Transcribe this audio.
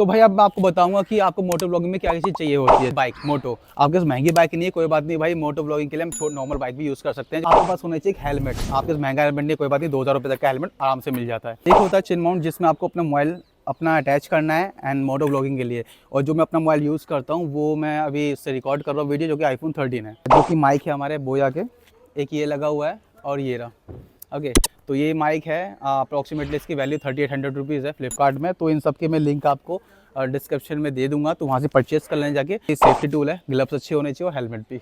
तो भाई अब मैं आपको बताऊंगा कि आपको मोटो ब्लॉगिंग में क्या चीज़ चाहिए होती है। बाइक मोटो, आपके पास महंगी बाइक नहीं है कोई बात नहीं भाई, मोटो ब्लॉगिंग के लिए हम नॉर्मल बाइक भी यूज़ कर सकते हैं। आपके पास होना चाहिए एक हेलमेट, आपके पास महंगा हेलमेट नहीं कोई बात नहीं, 2000 रुपये तक का हेलमेट आराम से मिल जाता है। एक होता है चिन माउंट जिसमें आपको अपना मोबाइल अपना अटैच करना है एंड मोटो ब्लॉगिंग के लिए। और जो मैं अपना मोबाइल यूज़ करता हूँ वो मैं अभी इससे रिकॉर्ड कर रहा हूँ वीडियो, जो कि iPhone 13 है, जो कि माइक है हमारे बोया के, एक ये लगा हुआ है और ये रहा। ओके, तो ये माइक है, अप्रॉक्सीमेटली इसकी वैल्यू 3800 रुपीज़ है फ्लिपकार्ट में। तो इन सब के मैं लिंक आपको डिस्क्रिप्शन में दे दूंगा, तो वहाँ से परचेस कर लें जाके। ये सेफ्टी टूल है, ग्लव्स अच्छे होने चाहिए और हेलमेट भी।